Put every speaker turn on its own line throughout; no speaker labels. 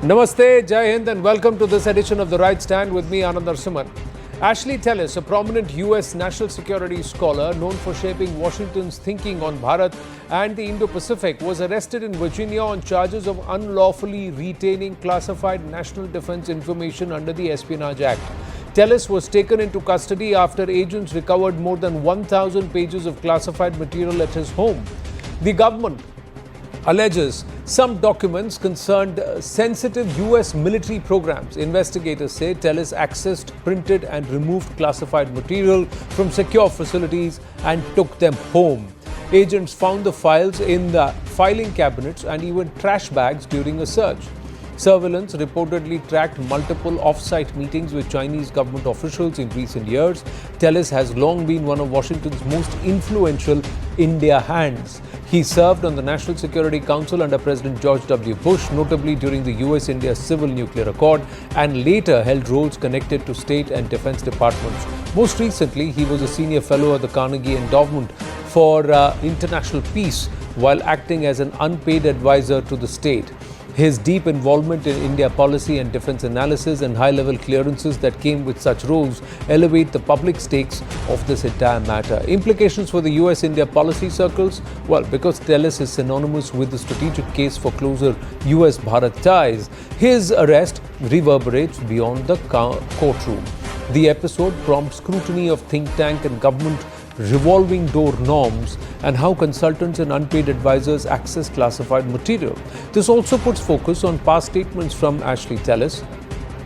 Namaste, Jai Hind, and welcome to this edition of The Right Stand with me, Anand Narasimhan. Ashley Tellis, a prominent US national security scholar known for shaping Washington's thinking on Bharat and the Indo-Pacific, was arrested in Virginia on charges of unlawfully retaining classified national defense information under the Espionage Act. Tellis was taken into custody after agents recovered more than 1,000 pages of classified material at his home. The government alleges some documents concerned sensitive US military programs. Investigators say Tellis accessed, printed and removed classified material from secure facilities and took them home. Agents found the files in the filing cabinets and even trash bags during a search. Surveillance reportedly tracked multiple off-site meetings with Chinese government officials in recent years. Tellis has long been one of Washington's most influential India hands. He served on the National Security Council under President George W. Bush, notably during the US-India Civil Nuclear Accord, and later held roles connected to state and defense departments. Most recently, he was a senior fellow at the Carnegie Endowment for International Peace, while acting as an unpaid advisor to the state. His deep involvement in India policy and defense analysis and high-level clearances that came with such roles elevate the public stakes of this entire matter. Implications for the US-India policy circles? Well, because Tellis is synonymous with the strategic case for closer US-Bharat ties, his arrest reverberates beyond the courtroom. The episode prompts scrutiny of think tank and government revolving door norms and how consultants and unpaid advisors access classified material. This also puts focus on past statements from Ashley Tellis,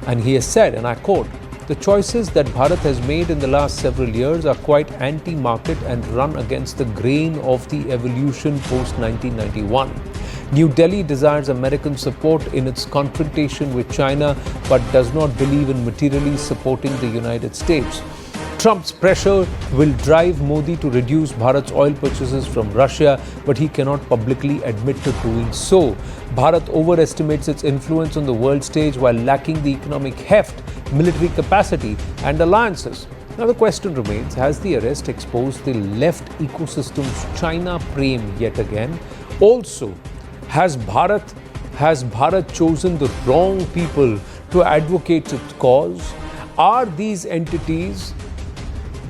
and he has said, and I quote, "The choices that Bharat has made in the last several years are quite anti-market and run against the grain of the evolution post-1991. New Delhi desires American support in its confrontation with China but does not believe in materially supporting the United States. Trump's pressure will drive Modi to reduce Bharat's oil purchases from Russia, but he cannot publicly admit to doing so. Bharat overestimates its influence on the world stage while lacking the economic heft, military capacity and alliances." Now the question remains, has the arrest exposed the left ecosystem's China prem yet again? Also, has Bharat chosen the wrong people to advocate its cause? Are these entities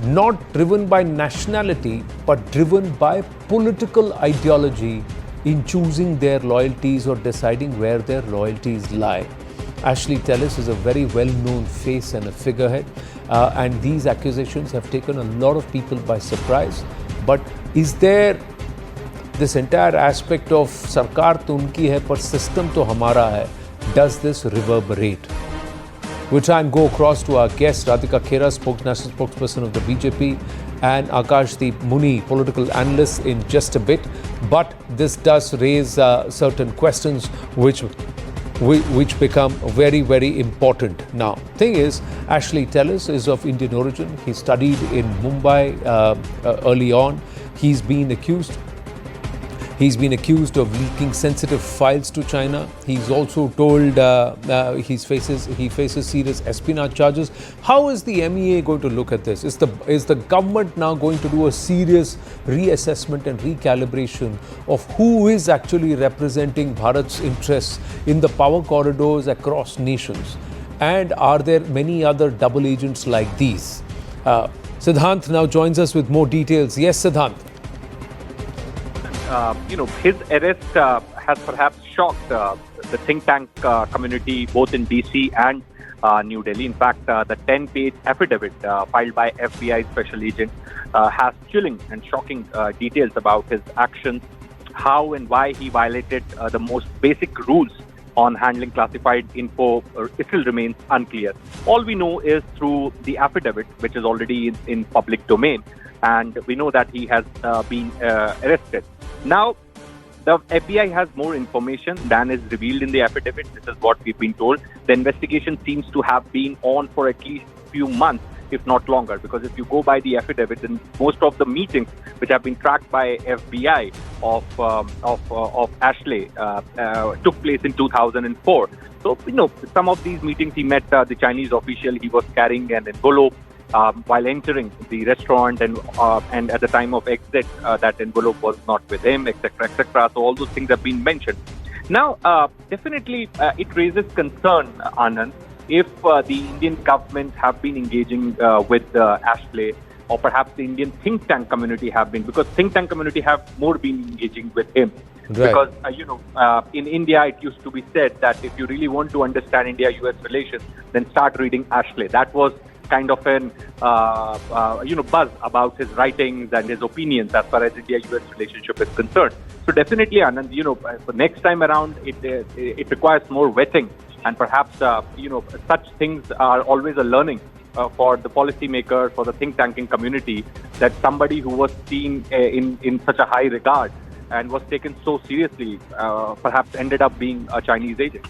not driven by nationality but driven by political ideology in choosing their loyalties or deciding where their loyalties lie? Ashley Tellis is a very well-known face and a figurehead, and these accusations have taken a lot of people by surprise. But is there this entire aspect of sarkar to unki hai par system to hamara hai? Does this reverberate? We'll try and go across to our guest, Radhika Khera, national spokesperson of the BJP, and Akash Deep Muni, political analyst, in just a bit. But this does raise certain questions which become very, very important. Now, thing is, Ashley Tellis is of Indian origin. He studied in Mumbai early on. He's been accused of leaking sensitive files to China. He's also told he faces serious espionage charges. How is the MEA going to look at this? Is the government now going to do a serious reassessment and recalibration of who is actually representing Bharat's interests in the power corridors across nations? And are there many other double agents like these? Siddhant now joins us with more details. Yes, Siddhant.
His arrest has perhaps shocked the think tank community both in DC and New Delhi. In fact, the 10-page affidavit filed by FBI special agent has chilling and shocking details about his actions, how and why he violated the most basic rules on handling classified info. It still remains unclear. All we know is through the affidavit, which is already in public domain, and we know that he has been arrested. Now, the FBI has more information than is revealed in the affidavit. This is what we've been told. The investigation seems to have been on for at least a few months, if not longer, because if you go by the affidavit, then most of the meetings which have been tracked by FBI of Ashley took place in 2004. So, some of these meetings he met the Chinese official. He was carrying an envelope while entering the restaurant, and at the time of exit, that envelope was not with him, etc., etc. So all those things have been mentioned. Now, definitely, it raises concern, Anand, if the Indian government have been engaging with Ashley, or perhaps the Indian think tank community have been, because think tank community have more been engaging with him.
Right.
Because, in India, it used to be said that if you really want to understand India-US relations, then start reading Ashley. That was kind of an, buzz about his writings and his opinions as far as India-US relationship is concerned. So definitely, Anand, for next time around, it requires more vetting, and perhaps, such things are always a learning for the policymakers, for the think tanking community, that somebody who was seen in such a high regard and was taken so seriously, perhaps ended up being a Chinese agent.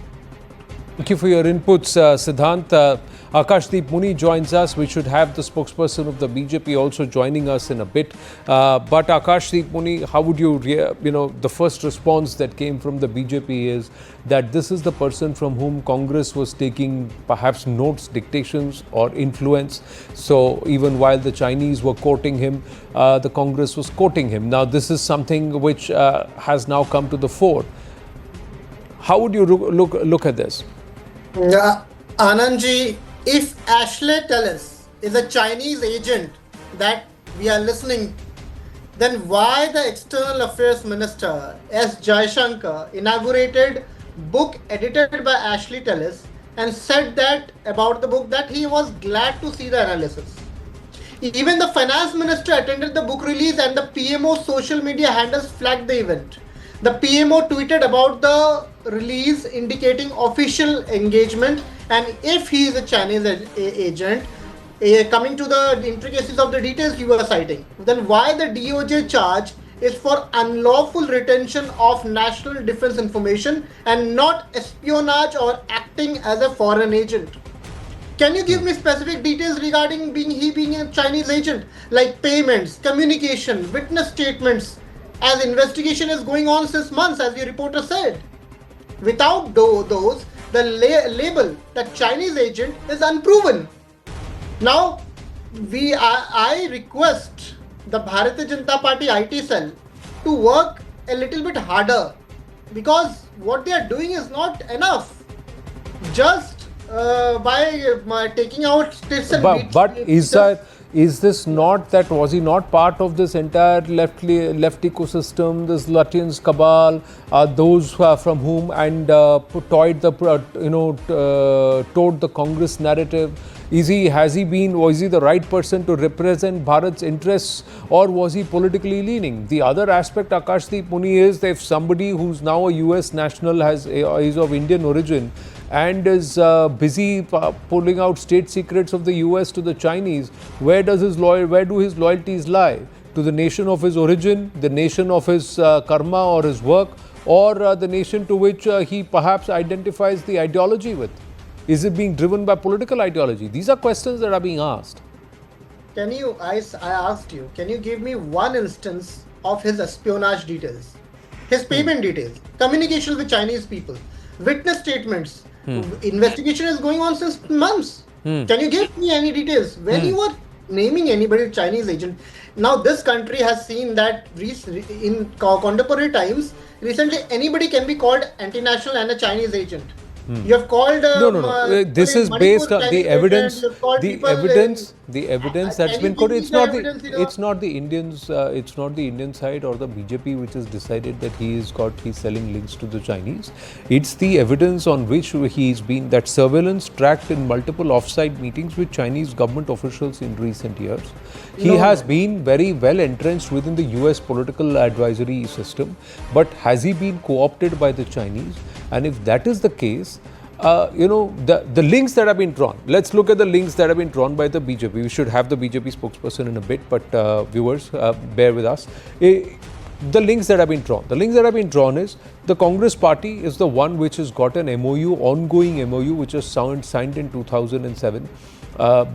Thank you for your inputs, Siddhant. Akashdeep Muni joins us. We should have the spokesperson of the BJP also joining us in a bit. But Akashdeep Muni, how would you, the first response that came from the BJP is that this is the person from whom Congress was taking perhaps notes, dictations or influence. So even while the Chinese were courting him, the Congress was courting him. Now this is something which has now come to the fore. How would you look at this?
Anandji, if Ashley Tellis is a Chinese agent that we are listening, then why the External Affairs Minister S. Jaishankar inaugurated book edited by Ashley Tellis and said that about the book that he was glad to see the analysis. Even the Finance Minister attended the book release and the PMO social media handles flagged the event. The PMO tweeted about the release indicating official engagement, and if he is a Chinese agent, coming to the intricacies of the details you are citing, then why the DOJ charge is for unlawful retention of national defense information and not espionage or acting as a foreign agent? Can you give me specific details regarding being a Chinese agent, like payments, communication, witness statements, as investigation is going on since months, as the reporter said? Without those, the label, the Chinese agent, is unproven. Now, I request the Bharatiya Janata Party IT cell to work a little bit harder, because what they are doing is not enough. Just by taking out tips and
but is this not that, was he not part of this entire left ecosystem, this Lutyens cabal, those from whom and toyed the Congress narrative? Was he the right person to represent Bharat's interests, or was he politically leaning? The other aspect, Akashdeep Muni, is that if somebody who's now a US national is of Indian origin and is busy pulling out state secrets of the US to the Chinese, where do his loyalties lie? To the nation of his origin, the nation of his karma or his work, or the nation to which he perhaps identifies the ideology with? Is it being driven by political ideology? These are questions that are being asked.
I asked you, can you give me one instance of his espionage details, his payment details, communication with Chinese people, witness statements? Investigation is going on since months. Can you give me any details? When you are naming anybody Chinese agent, now this country has seen that in contemporary times, recently anybody can be called anti-national and a Chinese agent. You have called
no. This is based on the evidence. The evidence that's been quoted. It's not the Indians. It's not the Indian side or the BJP which has decided that he's selling links to the Chinese. It's the evidence on which he's been, that surveillance tracked in multiple off-site meetings with Chinese government officials in recent years. He has been very well entrenched within the US political advisory system, but has he been co-opted by the Chinese? And if that is the case, the links that have been drawn. Let's look at the links that have been drawn by the BJP. We should have the BJP spokesperson in a bit, but viewers, bear with us. The links that have been drawn. The links that have been drawn is the Congress party is the one which has got an MOU, ongoing MOU, which was signed in 2007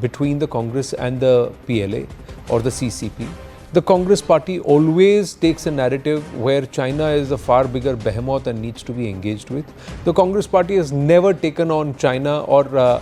between the Congress and the PLA or the CCP. The Congress party always takes a narrative where China is a far bigger behemoth and needs to be engaged with. The Congress party has never taken on China or been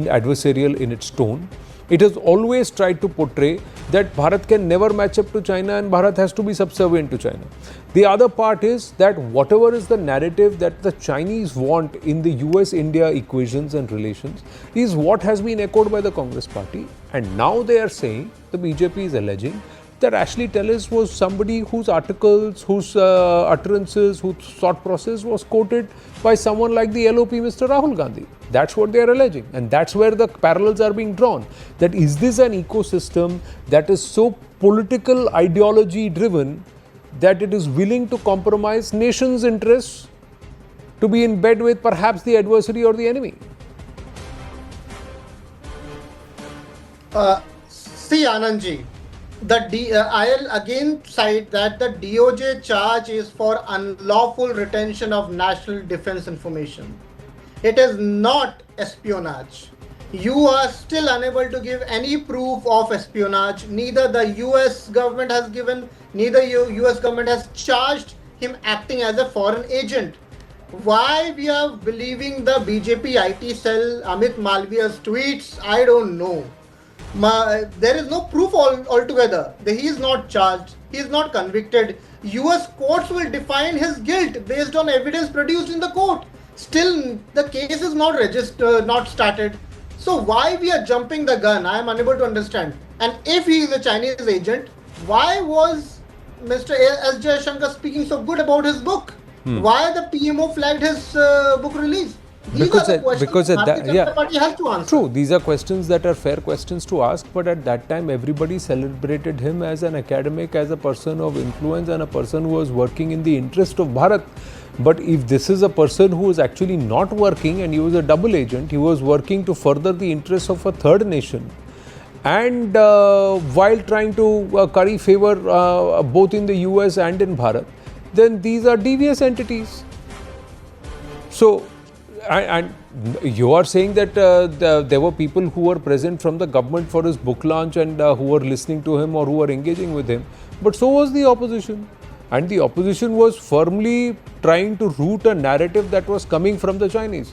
adversarial in its tone. It has always tried to portray that Bharat can never match up to China and Bharat has to be subservient to China. The other part is that whatever is the narrative that the Chinese want in the US-India equations and relations is what has been echoed by the Congress party. And now they are saying, the BJP is alleging, that Ashley Tellis was somebody whose articles, whose utterances, whose thought process was quoted by someone like the LOP Mr. Rahul Gandhi. That's what they are alleging, and that's where the parallels are being drawn. That is this an ecosystem that is so political ideology driven that it is willing to compromise nations' interests to be in bed with perhaps the adversary or the enemy?
See, Anandji, I'll again cite that the DOJ charge is for unlawful retention of national defense information. It is not espionage. You are still unable to give any proof of espionage. Neither the US government has given, neither US government has charged him acting as a foreign agent. Why we are believing the BJP IT cell, Amit Malviya's tweets, I don't know. There is no proof altogether. He is not charged. He is not convicted. US courts will define his guilt based on evidence produced in the court. Still, the case is not registered, not started. So why we are jumping the gun? I am unable to understand. And if he is a Chinese agent, why was Mr. S. Jaishankar speaking so good about his book? Why the PMO flagged his book release? These are the questions the party has to answer.
True, these are questions that are fair questions to ask, but at that time everybody celebrated him as an academic, as a person of influence and a person who was working in the interest of Bharat. But if this is a person who is actually not working and he was a double agent, he was working to further the interests of a third nation, and while trying to curry favor both in the US and in Bharat, then these are devious entities. So, and you are saying that there were people who were present from the government for his book launch and who were listening to him or who were engaging with him, but so was the opposition. And the opposition was firmly trying to root a narrative that was coming from the Chinese.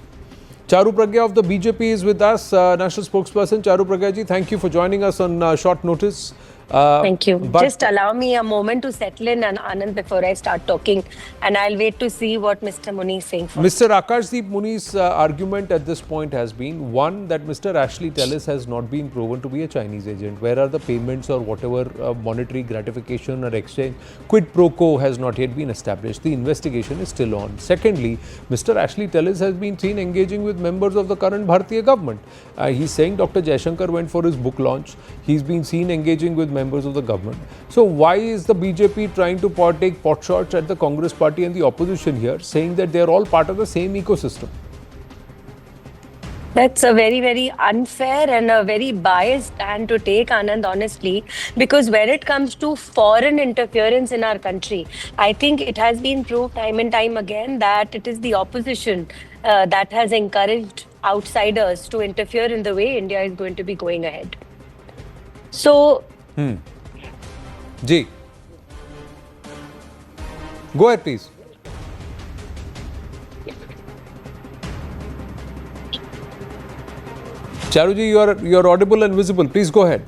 Charu Pragya of the BJP is with us, national spokesperson. Charu Pragya ji, thank you for joining us on short notice.
Thank you. Just allow me a moment to settle in, and Anand, before I start talking, and I'll wait to see what Mr. Muni is saying first.
Mr. Akashdeep Muni's argument at this point has been, one, that Mr. Ashley Tellis has not been proven to be a Chinese agent. Where are the payments or whatever monetary gratification or exchange? Quid pro quo has not yet been established. The investigation is still on. Secondly, Mr. Ashley Tellis has been seen engaging with members of the current Bharatiya government. He's saying Dr. Jaishankar went for his book launch. He's been seen engaging with members of the government. So why is the BJP trying to take pot shots at the Congress party and the opposition here, saying that they are all part of the same ecosystem?
That's a very, very unfair and a very biased stand to take, Anand, honestly, because when it comes to foreign interference in our country, I think it has been proved time and time again that it is the opposition that has encouraged outsiders to interfere in the way India is going to be going ahead. So,
Ji. Go ahead, please. Charuji, you are audible and visible. Please go ahead.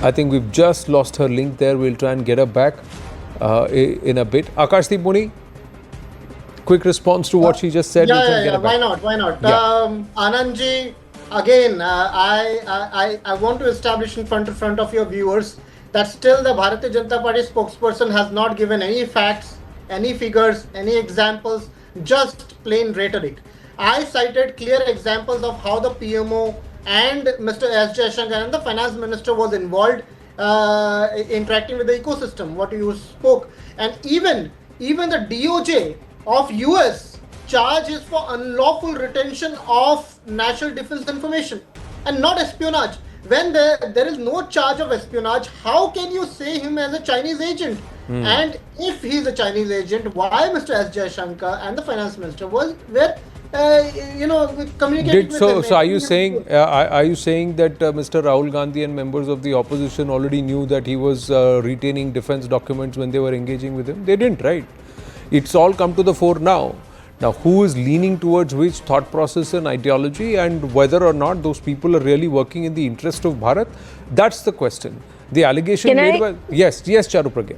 I think we've just lost her link there. We'll try and get her back in a bit. Akashdeep Muni, quick response to what she just said.
Why not? Anandji, again, I want to establish in front of your viewers that still the Bharatiya Janata Party spokesperson has not given any facts, any figures, any examples, just plain rhetoric. I cited clear examples of how the PMO and Mr. S. Jaishankar and the finance minister was involved interacting with the ecosystem, what you spoke. And even the DOJ of US charges for unlawful retention of national defense information and not espionage. When there is no charge of espionage, how can you say him as a Chinese agent? And if he is a Chinese agent, why Mr. S. Jaishankar and the finance minister were communicating with them?
So are you saying that Mr. Rahul Gandhi and members of the opposition already knew that he was retaining defense documents when they were engaging with him? They didn't, right? It's all come to the fore now. Now, who is leaning towards which thought process and ideology, and whether or not those people are really working in the interest of Bharat, that's the question. The allegation
Can
made
I-
by... Yes, Charupragya.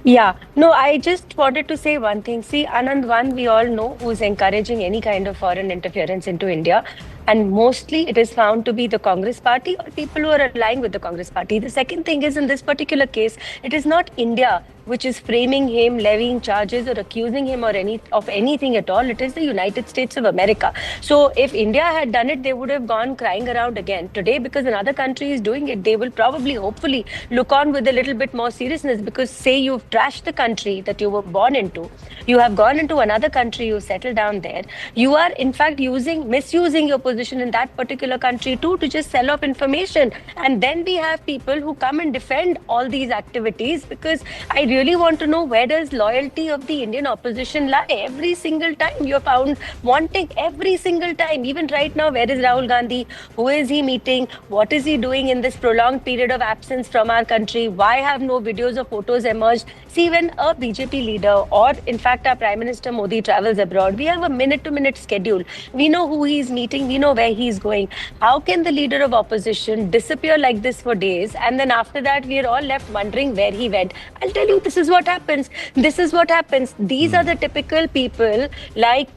Yeah, no, I just wanted to say one thing. See, Anand, one, we all know who's encouraging any kind of foreign interference into India. And mostly it is found to be the Congress party or people who are aligned with the Congress party. The second thing is, in this particular case, it is not India which is framing him, levying charges or accusing him or of anything at all. It is the United States of America. So if India had done it, they would have gone crying around again. Today, because another country is doing it, they will probably, hopefully, look on with a little bit more seriousness, because say you've trashed the country that you were born into, you have gone into another country, you settled down there, you are in fact misusing your position in that particular country too to just sell off information. And then we have people who come and defend all these activities, because I really want to know, where does loyalty of the Indian opposition lie? Every single time you're found wanting, every single time. Even right now, where is Rahul Gandhi? Who is he meeting? What is he doing in this prolonged period of absence from our country? Why have no videos or photos emerged? See, when a BJP leader, or in fact our Prime Minister Modi, travels abroad, we have a minute-to-minute schedule. We know who he's meeting, we know where he's going. How can the leader of opposition disappear like this for days, and then after that we are all left wondering where he went? I'll tell you, this is what happens. This is what happens. These are the typical people like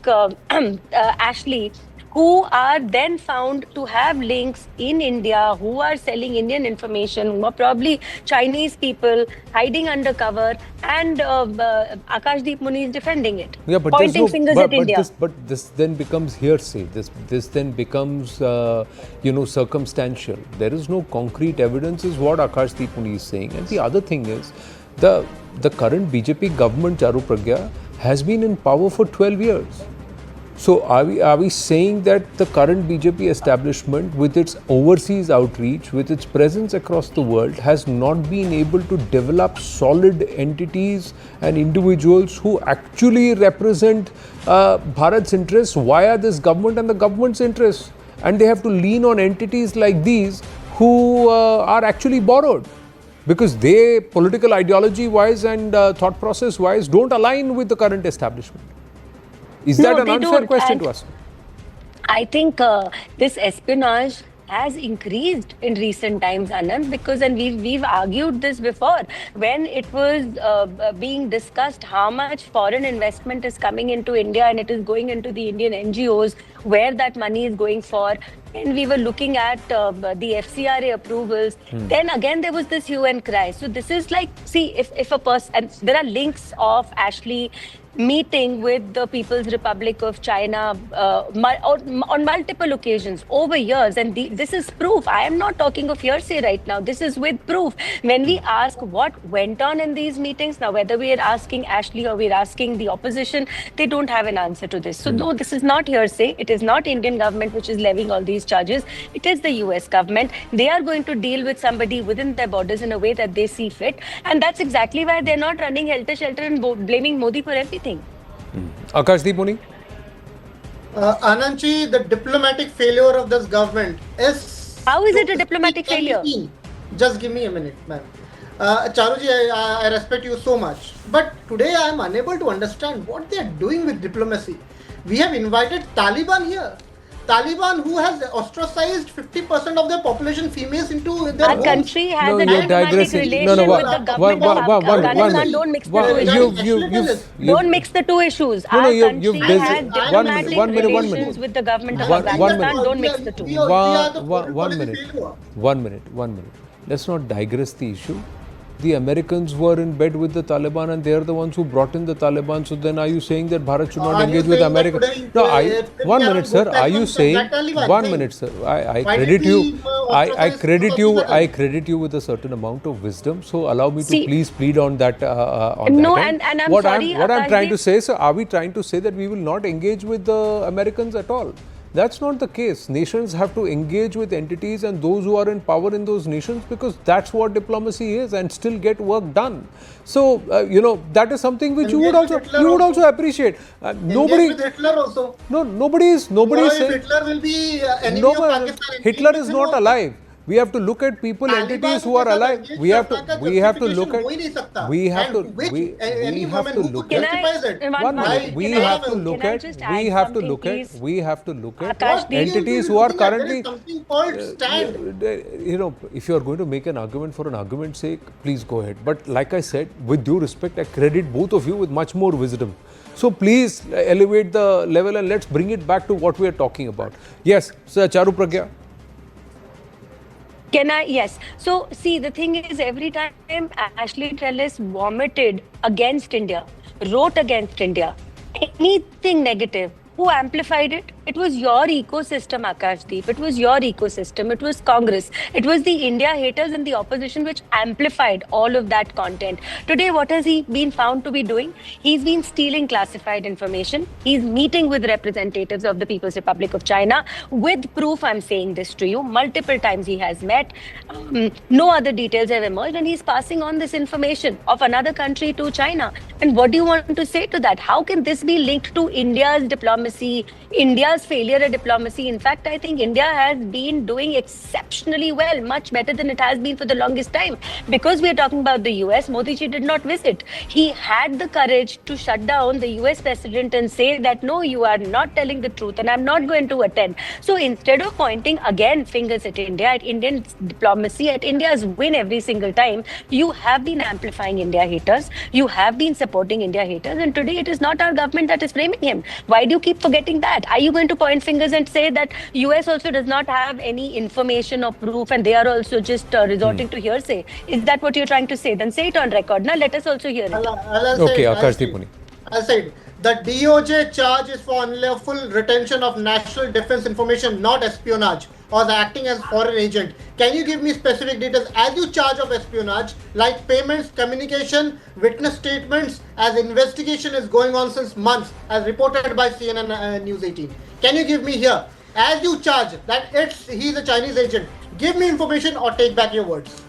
Ashley, who are then found to have links in India, who are selling Indian information, who are probably Chinese people hiding undercover, and Akashdeep Muni is defending it,
Yeah, but
pointing fingers at India.
But this then becomes hearsay. This then becomes, circumstantial. There is no concrete evidence, is what Akashdeep Muni is saying. And the other thing is, the current BJP government, Charupragya, has been in power for 12 years. So are we saying that the current BJP establishment, with its overseas outreach, with its presence across the world, has not been able to develop solid entities and individuals who actually represent Bharat's interests via this government and the government's interests? And they have to lean on entities like these who are actually borrowed, because they, political ideology wise and thought process wise, don't align with the current establishment. Is that an unfair question to ask?
I think this espionage has increased in recent times, Anand, because, and we've argued this before, when it was being discussed how much foreign investment is coming into India and it is going into the Indian NGOs, where that money is going for. And we were looking at the FCRA approvals. Then again, there was this hue and cry. So this is like, see, if a person, and there are links of Ashley meeting with the People's Republic of China on multiple occasions over years, and this is proof. I am not talking of hearsay right now. This is with proof. When we ask what went on in these meetings, now whether we are asking Ashley or we're asking the opposition, they don't have an answer to this. So no, this is not hearsay. It is not Indian government which is levying all these charges. It is the US government. They are going to deal with somebody within their borders in a way that they see fit, and that's exactly why they're not running helter-skelter and blaming Modi for everything.
Akashdeep Muni?
Anandji, the diplomatic failure of this government is...
How is it a diplomatic failure?
Just give me a minute, ma'am. Charuji, I respect you so much. But today I am unable to understand what they are doing with diplomacy. We have invited Taliban here. Taliban, who has ostracized 50% of their population females into their
Our
homes.
country has
No,
a
you're
diplomatic
digressing.
relation
No,
with the government of Afghanistan. Don't mix the two issues. Don't mix the two issues. Our country has diplomatic relations with the government of Afghanistan. Don't mix the two.
One minute. Let's not digress the issue. The Americans were in bed with the Taliban and they are the ones who brought in the Taliban. So then are you saying that Bharat should not engage with America? No, 1 minute, sir. Are you saying... 1 minute, sir. I credit you. I credit you with a certain amount of wisdom. So allow me to please plead on that.
No, and I'm sorry.
What I'm trying to say, sir, are we trying to say that we will not engage with the Americans at all? That's not the case. Nations have to engage with entities and those who are in power in those nations, because that's what diplomacy is, and still get work done. So that is something which you would also appreciate. Nobody
with Hitler also.
No, nobody is saying
Hitler will be enemy of Pakistan.
Hitler is not alive. We have to look at people, entities who are alive. We have to look at, we have to look
Can
at,
I,
one minute, we have to look at, entities who are currently, if you are going to make an argument for an argument's sake, please go ahead. But like I said, with due respect, I credit both of you with much more wisdom. So please elevate the level and let's bring it back to what we are talking about. Yes, Sir Charu Pragya.
Can I? Yes. So, see, the thing is, every time Ashley Tellis vomited against India, wrote against India, anything negative, who amplified it? It was your ecosystem, Akashdeep. It was your ecosystem. It was Congress. It was the India haters and the opposition which amplified all of that content. Today, what has he been found to be doing? He's been stealing classified information. He's meeting with representatives of the People's Republic of China. With proof, I'm saying this to you. Multiple times he has met. No other details have emerged. And he's passing on this information of another country to China. And what do you want to say to that? How can this be linked to India's diplomacy, India's failure at diplomacy? In fact, I think India has been doing exceptionally well, much better than it has been for the longest time. Because we are talking about the US, Modi ji did not visit. He had the courage to shut down the US president and say that, no, you are not telling the truth and I'm not going to attend. So instead of pointing again fingers at India, at Indian diplomacy, at India's win every single time, you have been amplifying India haters. You have been supporting India haters. And today it is not our government that is framing him. Why do you keep forgetting that? Are you going to point fingers and say that US also does not have any information or proof and they are also just resorting to hearsay? Is that what you're trying to say? Then say it on record. Now let us also hear it.
Okay, Akashdeep Muni.
I said the DOJ charge is for unlawful retention of national defense information, not espionage or the acting as foreign agent. Can you give me specific details as you charge of espionage, like payments, communication, witness statements, as investigation is going on since months, as reported by CNN News 18? Can you give me here, as you charge that he's a Chinese agent? Give me information or take back your words.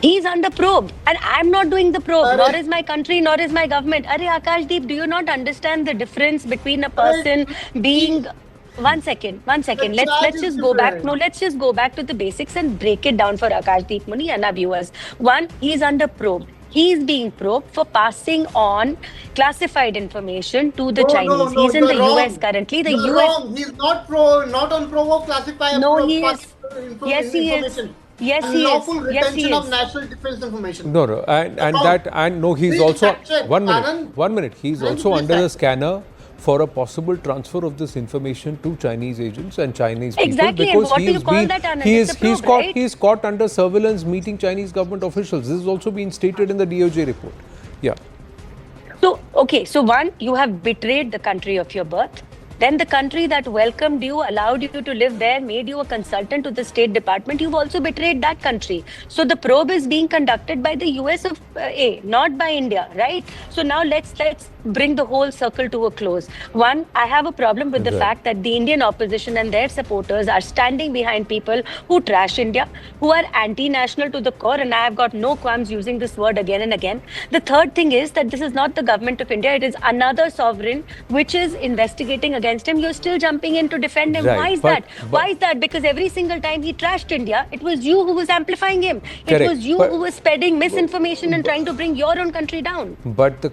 He's under probe and I'm not doing the probe, nor is my country, nor is my government. Arey Akashdeep, do you not understand the difference between a person being... One second. Let's just go back. No, let's just go back to the basics and break it down for Akashdeep Muni and our viewers. One, he's under probe. He is being probed for passing on classified information to the Chinese. He's in the US currently. The
US. Wrong. He's not on probe of classified.
No, he is. Yes, he is. Yes, he is.
Unlawful retention of national defense information.
No, and no, he's also 1 minute. 1 minute. He's also under the scanner for a possible transfer of this information to Chinese agents and Chinese people.
Exactly,
because
and what do you call that, Anand?
He's caught under surveillance meeting Chinese government officials. This has also been stated in the DOJ report. Yeah.
So, okay, so one, you have betrayed the country of your birth. Then the country that welcomed you, allowed you to live there, made you a consultant to the State Department, you've also betrayed that country. So the probe is being conducted by the US of A, not by India, right? So now let's bring the whole circle to a close. One, I have a problem with the fact that the Indian opposition and their supporters are standing behind people who trash India, who are anti-national to the core, and I have got no qualms using this word again and again. The third thing is that this is not the government of India, it is another sovereign which is investigating against him. You're still jumping in to defend him.
Right,
Why is that? Why is that? Because every single time he trashed India, it was you who was amplifying him.
Correct.
It was you who was spreading misinformation and trying to bring your own country down.
But the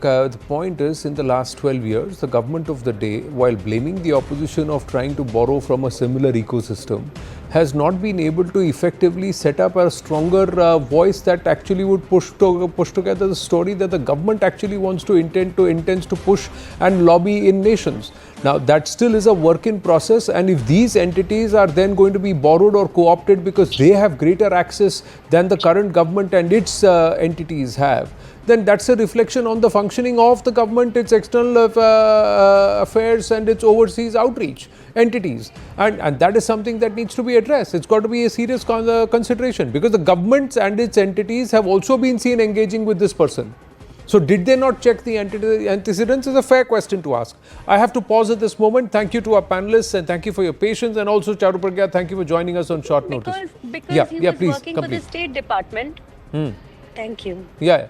point is, in the last 12 years, the government of the day, while blaming the opposition of trying to borrow from a similar ecosystem, has not been able to effectively set up a stronger voice that actually would push together the story that the government actually intends to push and lobby in nations. Now, that still is a work in process, and if these entities are then going to be borrowed or co-opted because they have greater access than the current government and its entities have, then that's a reflection on the functioning of the government, its external affairs and its overseas outreach entities. And that is something that needs to be addressed. It's got to be a serious consideration, because the governments and its entities have also been seen engaging with this person. So did they not check the antecedents is a fair question to ask. I have to pause at this moment. Thank you to our panelists and thank you for your patience, and also Charu Pragya, thank you for joining us on short notice.
Because he was working for the State Department. Thank you.
Yeah.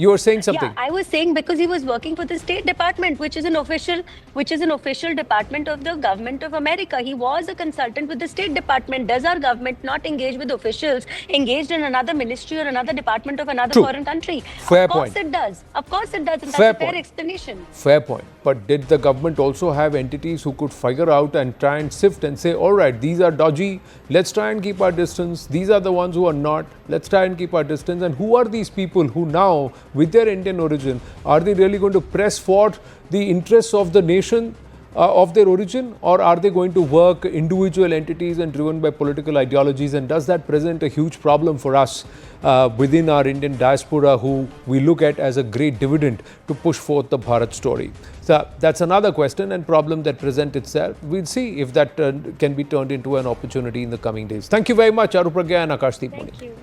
You were saying something.
Yeah, I was saying because he was working for the State Department, which is an official department of the government of America. He was a consultant with the State Department. Does our government not engage with officials engaged in another ministry or another department of another
True.
foreign country?
Fair
Of course
point.
it does. Of course it does, and
Fair
that's a fair
point.
explanation.
Fair point. But did the government also have entities who could figure out and try and sift and say, all right, these are dodgy, let's try and keep our distance. These are the ones who are not, let's try and keep our distance. And who are these people who now, with their Indian origin, are they really going to press forward the interests of the nation of their origin, or are they going to work individual entities and driven by political ideologies? And does that present a huge problem for us within our Indian diaspora, who we look at as a great dividend to push forth the Bharat story? So that's another question and problem that presents itself. We'll see if that can be turned into an opportunity in the coming days. Thank you very much, Arupragya and Akashdeep Moni.
Thank you.